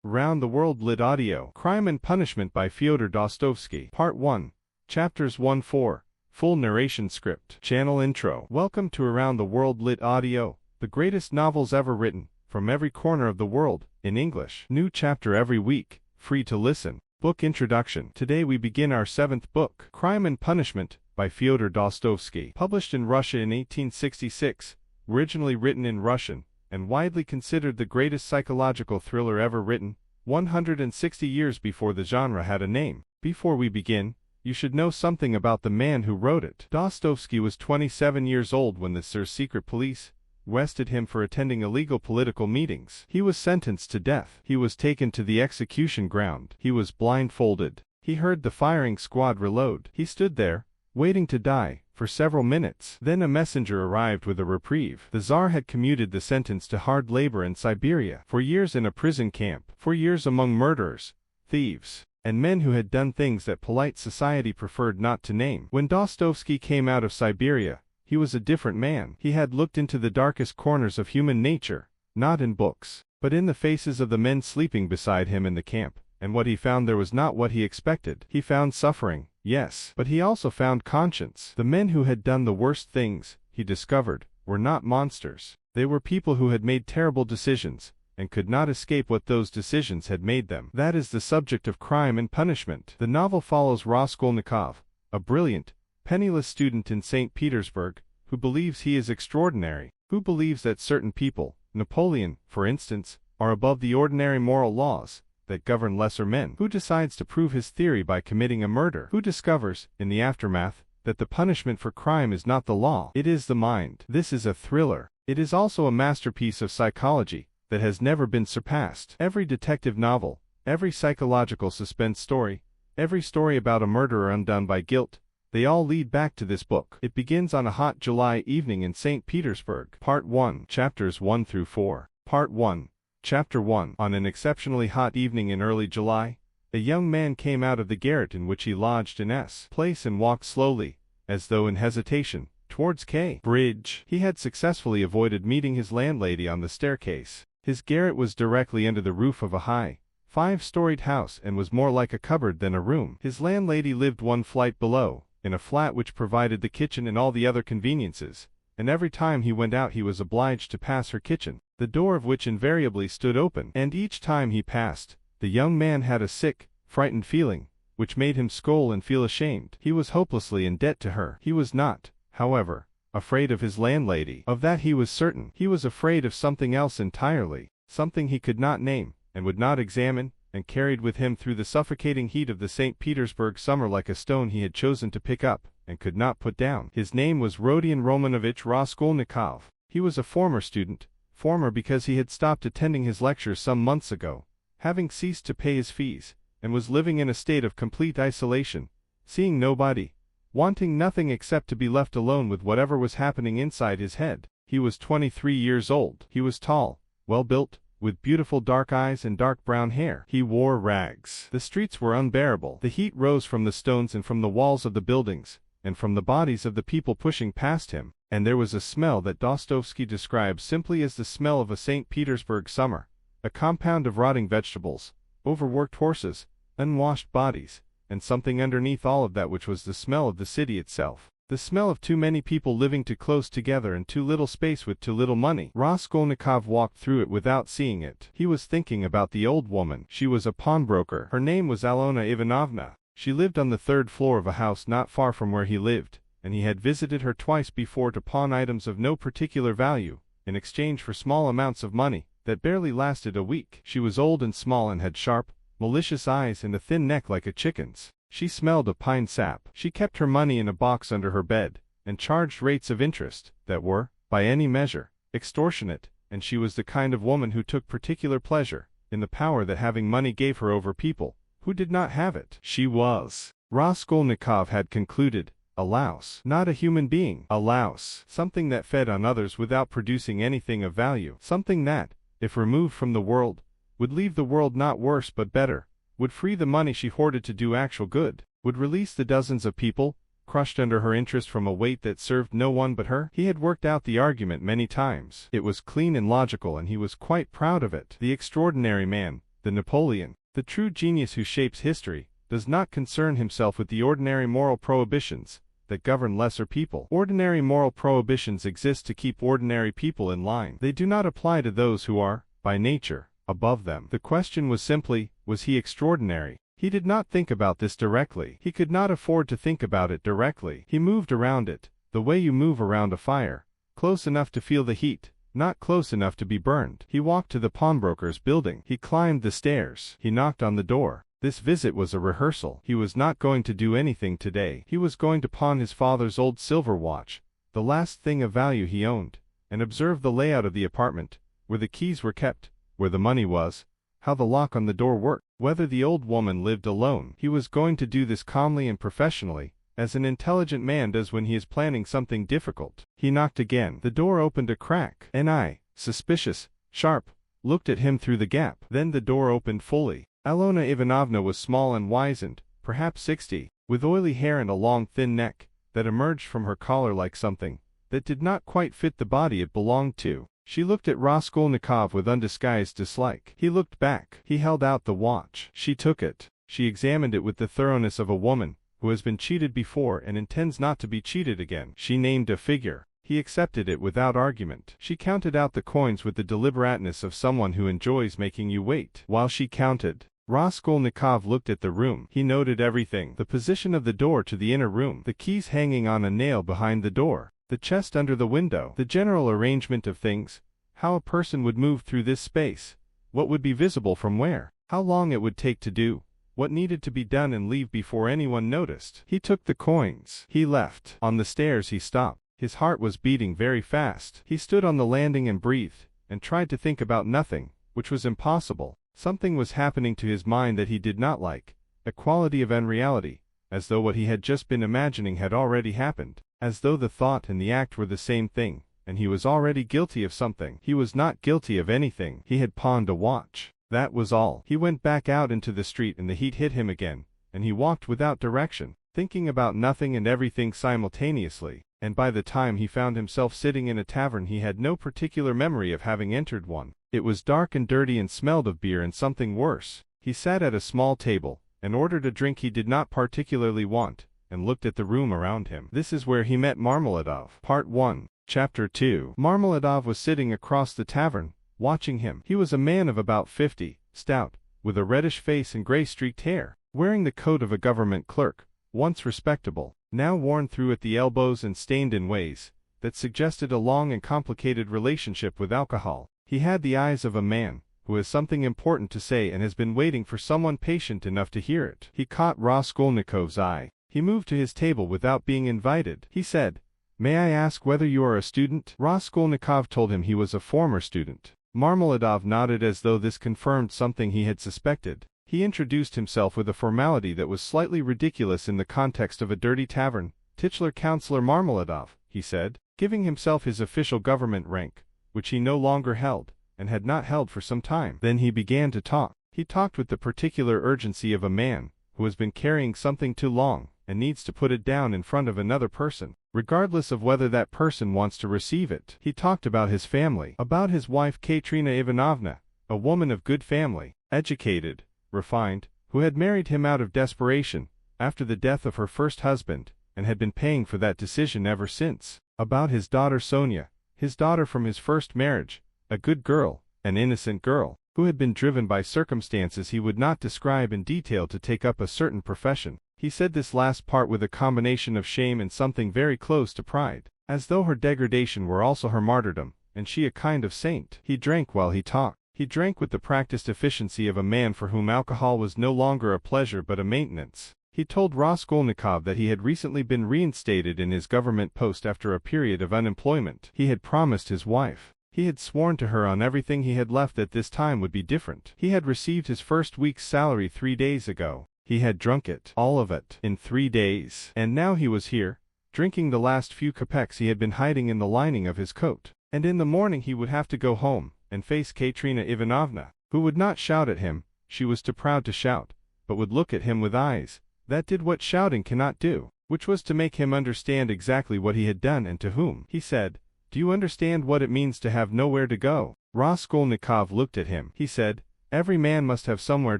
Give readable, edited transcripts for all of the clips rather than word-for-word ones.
Around the World Lit Audio. Crime and Punishment by Fyodor Dostoevsky. Part 1. Chapters 1-4. Full narration script. Channel intro. Welcome to Around the World Lit Audio, the greatest novels ever written, from every corner of the world, in English. New chapter every week, free to listen. Book introduction. Today we begin our 7th book, Crime and Punishment, by Fyodor Dostoevsky. Published in Russia in 1866, originally written in Russian, and widely considered the greatest psychological thriller ever written, 160 years before the genre had a name. Before we begin, you should know something about the man who wrote it. Dostoevsky was 27 years old when the Tsar's secret police arrested him for attending illegal political meetings. He was sentenced to death. He was taken to the execution ground. He was blindfolded. He heard the firing squad reload. He stood there, waiting to die, for several minutes. Then a messenger arrived with a reprieve. The Tsar had commuted the sentence to hard labor in Siberia, for years in a prison camp, for years among murderers, thieves, and men who had done things that polite society preferred not to name. When Dostoevsky came out of Siberia, he was a different man. He had looked into the darkest corners of human nature, not in books, but in the faces of the men sleeping beside him in the camp, and what he found there was not what he expected. He found suffering, yes, but he also found conscience. The men who had done the worst things, he discovered, were not monsters. They were people who had made terrible decisions, and could not escape what those decisions had made them. That is the subject of Crime and Punishment. The novel follows Raskolnikov, a brilliant, penniless student in Saint Petersburg, who believes he is extraordinary, who believes that certain people, Napoleon, for instance, are above the ordinary moral laws that govern lesser men, who decides to prove his theory by committing a murder, who discovers, in the aftermath, that the punishment for crime is not the law, it is the mind. This is a thriller. It is also a masterpiece of psychology that has never been surpassed. Every detective novel, every psychological suspense story, every story about a murderer undone by guilt, they all lead back to this book. It begins on a hot July evening in St. Petersburg. Part 1. Chapters 1-4. Part 1. Chapter 1. On an exceptionally hot evening in early July, a young man came out of the garret in which he lodged in S. Place and walked slowly, as though in hesitation, towards K. Bridge. He had successfully avoided meeting his landlady on the staircase. His garret was directly under the roof of a high, 5-storied house and was more like a cupboard than a room. His landlady lived one flight below, in a flat which provided the kitchen and all the other conveniences, and every time he went out he was obliged to pass her kitchen, the door of which invariably stood open. And each time he passed, the young man had a sick, frightened feeling, which made him scold and feel ashamed. He was hopelessly in debt to her. He was not, however, afraid of his landlady. Of that he was certain. He was afraid of something else entirely, something he could not name, and would not examine, and carried with him through the suffocating heat of the St. Petersburg summer like a stone he had chosen to pick up, and could not put down. His name was Rodion Romanovich Raskolnikov. He was a former student, former because he had stopped attending his lectures some months ago, having ceased to pay his fees, and was living in a state of complete isolation, seeing nobody, wanting nothing except to be left alone with whatever was happening inside his head. He was 23 years old. He was tall, well-built, with beautiful dark eyes and dark brown hair. He wore rags. The streets were unbearable. The heat rose from the stones and from the walls of the buildings, and from the bodies of the people pushing past him, and there was a smell that Dostoevsky describes simply as the smell of a St. Petersburg summer, a compound of rotting vegetables, overworked horses, unwashed bodies, and something underneath all of that which was the smell of the city itself. The smell of too many people living too close together in too little space with too little money. Raskolnikov walked through it without seeing it. He was thinking about the old woman. She was a pawnbroker. Her name was Alona Ivanovna. She lived on the 3rd floor of a house not far from where he lived, and he had visited her twice before to pawn items of no particular value, in exchange for small amounts of money that barely lasted a week. She was old and small and had sharp, malicious eyes and a thin neck like a chicken's. She smelled of pine sap. She kept her money in a box under her bed, and charged rates of interest that were, by any measure, extortionate, and she was the kind of woman who took particular pleasure in the power that having money gave her over people who did not have it. She was, Raskolnikov had concluded, a louse. Not a human being. A louse. Something that fed on others without producing anything of value. Something that, if removed from the world, would leave the world not worse but better, would free the money she hoarded to do actual good, would release the dozens of people, crushed under her interest from a weight that served no one but her. He had worked out the argument many times. It was clean and logical and he was quite proud of it. The extraordinary man, the Napoleon, the true genius who shapes history, does not concern himself with the ordinary moral prohibitions that govern lesser people. Ordinary moral prohibitions exist to keep ordinary people in line. They do not apply to those who are, by nature, above them. The question was simply, was he extraordinary? He did not think about this directly. He could not afford to think about it directly. He moved around it, the way you move around a fire, close enough to feel the heat, not close enough to be burned. He walked to the pawnbroker's building. He climbed the stairs. He knocked on the door. This visit was a rehearsal. He was not going to do anything today. He was going to pawn his father's old silver watch, the last thing of value he owned, and observe the layout of the apartment, where the keys were kept, where the money was, how the lock on the door worked, whether the old woman lived alone. He was going to do this calmly and professionally, as an intelligent man does when he is planning something difficult. He knocked again. The door opened a crack. An eye, suspicious, sharp, looked at him through the gap. Then the door opened fully. Alona Ivanovna was small and wizened, perhaps 60, with oily hair and a long thin neck, that emerged from her collar like something that did not quite fit the body it belonged to. She looked at Raskolnikov with undisguised dislike. He looked back. He held out the watch. She took it. She examined it with the thoroughness of a woman who has been cheated before and intends not to be cheated again. She named a figure. He accepted it without argument. She counted out the coins with the deliberateness of someone who enjoys making you wait. While she counted, Raskolnikov looked at the room. He noted everything: the position of the door to the inner room, the keys hanging on a nail behind the door, the chest under the window, the general arrangement of things, how a person would move through this space, what would be visible from where, how long it would take to do what needed to be done and leave before anyone noticed. He took the coins. He left. On the stairs he stopped. His heart was beating very fast. He stood on the landing and breathed, and tried to think about nothing, which was impossible. Something was happening to his mind that he did not like, a quality of unreality, as though what he had just been imagining had already happened, as though the thought and the act were the same thing, and he was already guilty of something. He was not guilty of anything. He had pawned a watch. That was all. He went back out into the street and the heat hit him again, and he walked without direction, thinking about nothing and everything simultaneously, and by the time he found himself sitting in a tavern he had no particular memory of having entered one. It was dark and dirty and smelled of beer and something worse. He sat at a small table, and ordered a drink he did not particularly want, and looked at the room around him. This is where he met Marmeladov. Part 1, Chapter 2. Marmeladov was sitting across the tavern, watching him. He was a man of about 50, stout, with a reddish face and gray-streaked hair, wearing the coat of a government clerk, once respectable, now worn through at the elbows and stained in ways that suggested a long and complicated relationship with alcohol. He had the eyes of a man who has something important to say and has been waiting for someone patient enough to hear it. He caught Raskolnikov's eye. He moved to his table without being invited. He said, "May I ask whether you are a student?" Raskolnikov told him he was a former student. Marmeladov nodded as though this confirmed something he had suspected. He introduced himself with a formality that was slightly ridiculous in the context of a dirty tavern. "Titular Councillor Marmeladov," he said, giving himself his official government rank, which he no longer held, and had not held for some time. Then he began to talk. He talked with the particular urgency of a man who has been carrying something too long, and needs to put it down in front of another person, regardless of whether that person wants to receive it. He talked about his family, about his wife Katerina Ivanovna, a woman of good family, educated, refined, who had married him out of desperation, after the death of her first husband, and had been paying for that decision ever since. About his daughter Sonia, his daughter from his first marriage, a good girl, an innocent girl, who had been driven by circumstances he would not describe in detail to take up a certain profession. He said this last part with a combination of shame and something very close to pride, as though her degradation were also her martyrdom, and she a kind of saint. He drank while he talked. He drank with the practiced efficiency of a man for whom alcohol was no longer a pleasure but a maintenance. He told Raskolnikov that he had recently been reinstated in his government post after a period of unemployment. He had promised his wife. He had sworn to her on everything he had left that this time would be different. He had received his first week's salary 3 days ago. He had drunk it, all of it, in 3 days. And now he was here, drinking the last few kopecks he had been hiding in the lining of his coat. And in the morning he would have to go home and face Katerina Ivanovna, who would not shout at him, she was too proud to shout, but would look at him with eyes that did what shouting cannot do, which was to make him understand exactly what he had done and to whom. He said, "Do you understand what it means to have nowhere to go?" Raskolnikov looked at him. He said, Every man must have somewhere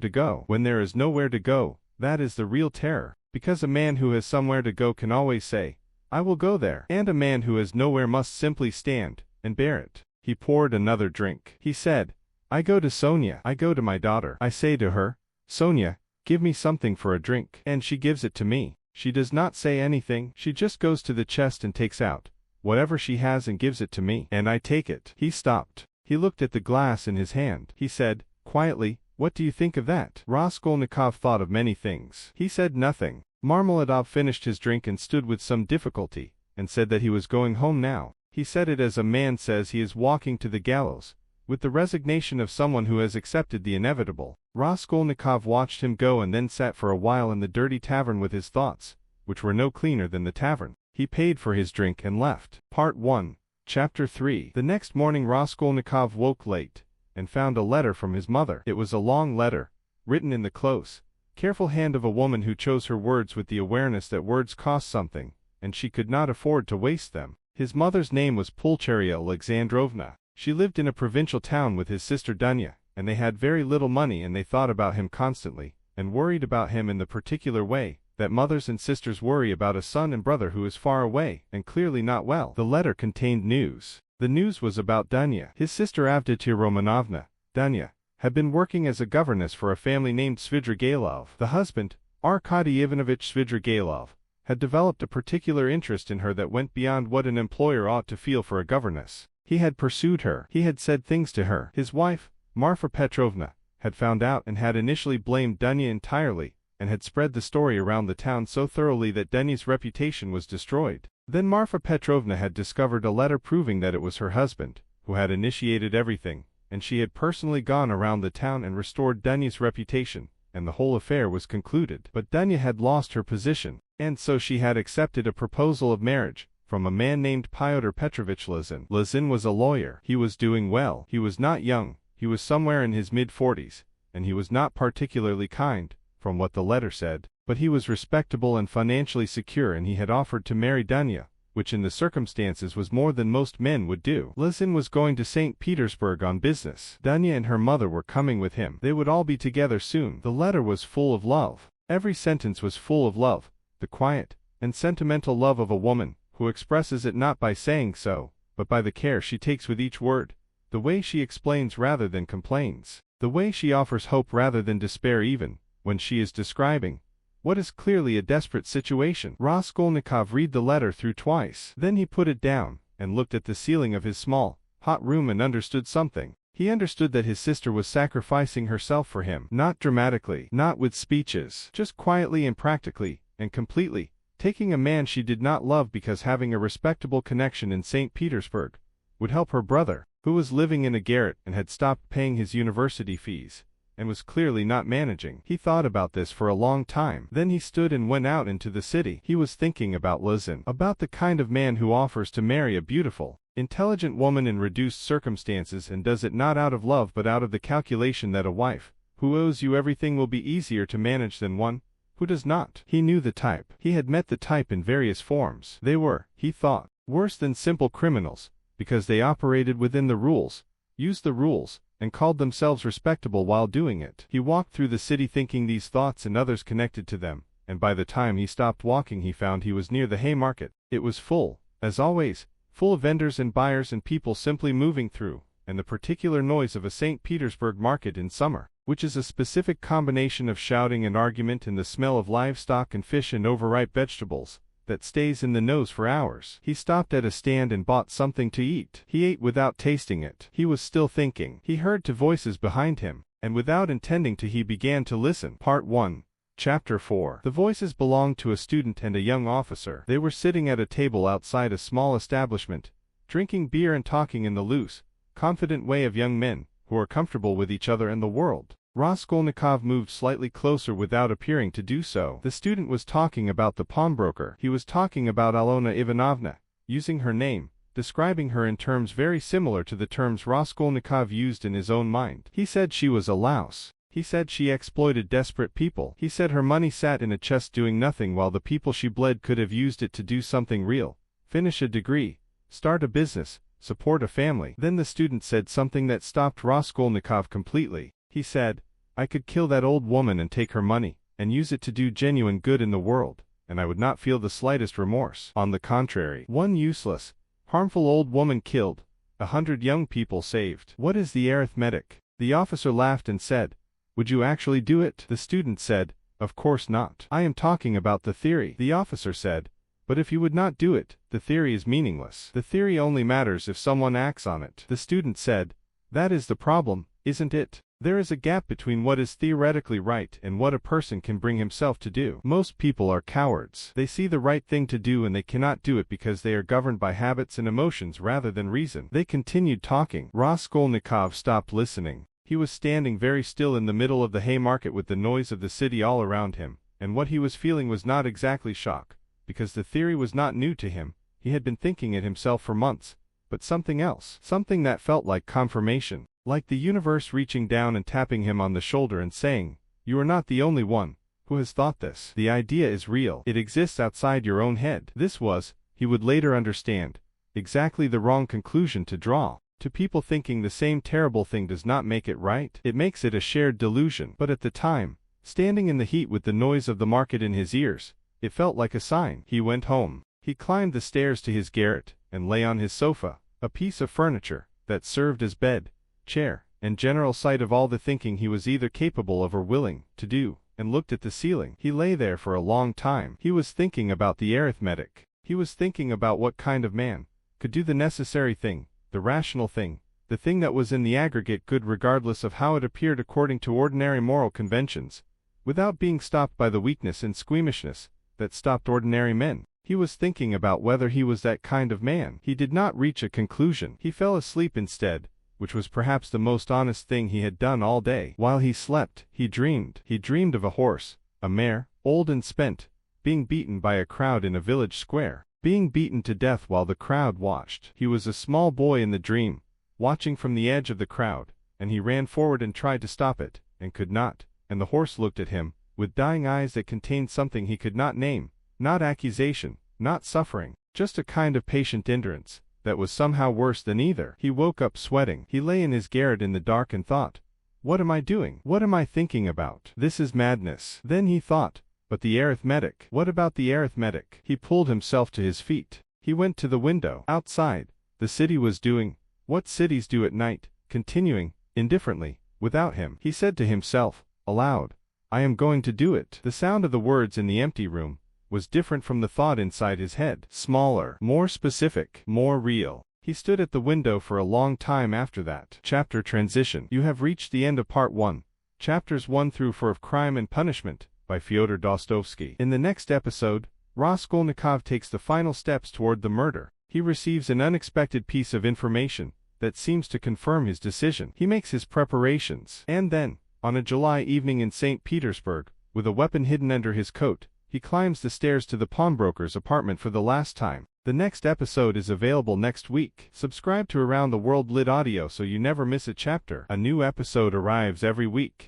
to go. When there is nowhere to go, that is the real terror, because a man who has somewhere to go can always say, I will go there. And a man who has nowhere must simply stand and bear it. He poured another drink. He said, I go to Sonia. I go to my daughter. I say to her, Sonia, give me something for a drink. And she gives it to me. She does not say anything. She just goes to the chest and takes out whatever she has and gives it to me. And I take it. He stopped. He looked at the glass in his hand. He said, quietly, what do you think of that? Raskolnikov thought of many things. He said nothing. Marmeladov finished his drink and stood with some difficulty, and said that he was going home now. He said it as a man says he is walking to the gallows, with the resignation of someone who has accepted the inevitable. Raskolnikov watched him go and then sat for a while in the dirty tavern with his thoughts, which were no cleaner than the tavern. He paid for his drink and left. Part 1, Chapter 3. The next morning Raskolnikov woke late, and found a letter from his mother. It was a long letter, written in the close, careful hand of a woman who chose her words with the awareness that words cost something, and she could not afford to waste them. His mother's name was Pulcheria Alexandrovna. She lived in a provincial town with his sister Dunya, and they had very little money, and they thought about him constantly, and worried about him in the particular way that mothers and sisters worry about a son and brother who is far away and clearly not well. The letter contained news. The news was about Dunya. His sister Avdotya Romanovna, Dunya, had been working as a governess for a family named Svidrigailov. The husband, Arkady Ivanovich Svidrigailov, had developed a particular interest in her that went beyond what an employer ought to feel for a governess. He had pursued her. He had said things to her. His wife, Marfa Petrovna, had found out and had initially blamed Dunya entirely, and had spread the story around the town so thoroughly that Dunya's reputation was destroyed. Then Marfa Petrovna had discovered a letter proving that it was her husband who had initiated everything, and she had personally gone around the town and restored Dunya's reputation, and the whole affair was concluded. But Dunya had lost her position, and so she had accepted a proposal of marriage from a man named Fyodor Petrovich Lazin. Lazin was a lawyer. He was doing well. He was not young. He was somewhere in his mid-40s, and he was not particularly kind, from what the letter said, but he was respectable and financially secure, and he had offered to marry Dunya, which in the circumstances was more than most men would do. Lazin was going to Saint Petersburg on business. Dunya and her mother were coming with him. They would all be together soon. The letter was full of love. Every sentence was full of love, the quiet and sentimental love of a woman who expresses it not by saying so, but by the care she takes with each word, the way she explains rather than complains, the way she offers hope rather than despair even when she is describing what is clearly a desperate situation. Raskolnikov read the letter through twice. Then he put it down, and looked at the ceiling of his small, hot room and understood something. He understood that his sister was sacrificing herself for him, not dramatically, not with speeches, just quietly and practically, and completely, taking a man she did not love because having a respectable connection in St. Petersburg would help her brother, who was living in a garret and had stopped paying his university fees, and was clearly not managing. He thought about this for a long time. Then he stood and went out into the city. He was thinking about Lazin, about the kind of man who offers to marry a beautiful, intelligent woman in reduced circumstances and does it not out of love but out of the calculation that a wife who owes you everything will be easier to manage than one who does not. He knew the type. He had met the type in various forms. They were, he thought, worse than simple criminals, because they operated within the rules, used the rules, and called themselves respectable while doing it. He walked through the city thinking these thoughts and others connected to them, and by the time he stopped walking he found he was near the Haymarket. It was full, as always, full of vendors and buyers and people simply moving through, and the particular noise of a St. Petersburg market in summer, which is a specific combination of shouting and argument and the smell of livestock and fish and overripe vegetables, that stays in the nose for hours. He stopped at a stand and bought something to eat. He ate without tasting it. He was still thinking. He heard two voices behind him, and without intending to he began to listen. Part 1, Chapter 4. The voices belonged to a student and a young officer. They were sitting at a table outside a small establishment, drinking beer and talking in the loose, confident way of young men who are comfortable with each other and the world. Raskolnikov moved slightly closer without appearing to do so. The student was talking about the pawnbroker. He was talking about Alona Ivanovna, using her name, describing her in terms very similar to the terms Raskolnikov used in his own mind. He said she was a louse. He said she exploited desperate people. He said her money sat in a chest doing nothing while the people she bled could have used it to do something real, finish a degree, start a business, support a family. Then the student said something that stopped Raskolnikov completely. He said, I could kill that old woman and take her money, and use it to do genuine good in the world, and I would not feel the slightest remorse. On the contrary, one useless, harmful old woman killed, 100 young people saved. What is the arithmetic? The officer laughed and said, would you actually do it? The student said, of course not. I am talking about the theory. The officer said, but if you would not do it, the theory is meaningless. The theory only matters if someone acts on it. The student said, that is the problem, isn't it? There is a gap between what is theoretically right and what a person can bring himself to do. Most people are cowards. They see the right thing to do and they cannot do it because they are governed by habits and emotions rather than reason. They continued talking. Raskolnikov stopped listening. He was standing very still in the middle of the Haymarket with the noise of the city all around him, and what he was feeling was not exactly shock, because the theory was not new to him. He had been thinking it himself for months, but something else, something that felt like confirmation, like the universe reaching down and tapping him on the shoulder and saying, you are not the only one who has thought this. The idea is real. It exists outside your own head. This was, he would later understand, exactly the wrong conclusion to draw. To people thinking the same terrible thing does not make it right. It makes it a shared delusion. But at the time, standing in the heat with the noise of the market in his ears, it felt like a sign. He went home. He climbed the stairs to his garret, and lay on his sofa, a piece of furniture that served as bed, chair, and general site of all the thinking he was either capable of or willing to do, and looked at the ceiling. He lay there for a long time. He was thinking about the arithmetic. He was thinking about what kind of man could do the necessary thing, the rational thing, the thing that was in the aggregate good regardless of how it appeared according to ordinary moral conventions, without being stopped by the weakness and squeamishness that stopped ordinary men. He was thinking about whether he was that kind of man. He did not reach a conclusion. He fell asleep instead, which was perhaps the most honest thing he had done all day. While he slept, he dreamed. He dreamed of a horse, a mare, old and spent, being beaten by a crowd in a village square, being beaten to death while the crowd watched. He was a small boy in the dream, watching from the edge of the crowd, and he ran forward and tried to stop it, and could not, and the horse looked at him, with dying eyes that contained something he could not name, not accusation, not suffering, just a kind of patient endurance, that was somehow worse than either. He woke up sweating. He lay in his garret in the dark and thought, what am I doing? What am I thinking about? This is madness. Then he thought, but the arithmetic. What about the arithmetic? He pulled himself to his feet. He went to the window. Outside, the city was doing what cities do at night, continuing, indifferently, without him. He said to himself, aloud, I am going to do it. The sound of the words in the empty room was different from the thought inside his head. Smaller, more specific, more real. He stood at the window for a long time after that. Chapter Transition. You have reached the end of Part 1, Chapters 1 through 4 of Crime and Punishment, by Fyodor Dostoevsky. In the next episode, Raskolnikov takes the final steps toward the murder. He receives an unexpected piece of information that seems to confirm his decision. He makes his preparations. And then, on a July evening in Saint Petersburg, with a weapon hidden under his coat, he climbs the stairs to the pawnbroker's apartment for the last time. The next episode is available next week. Subscribe to Around the World Lit Audio so you never miss a chapter. A new episode arrives every week.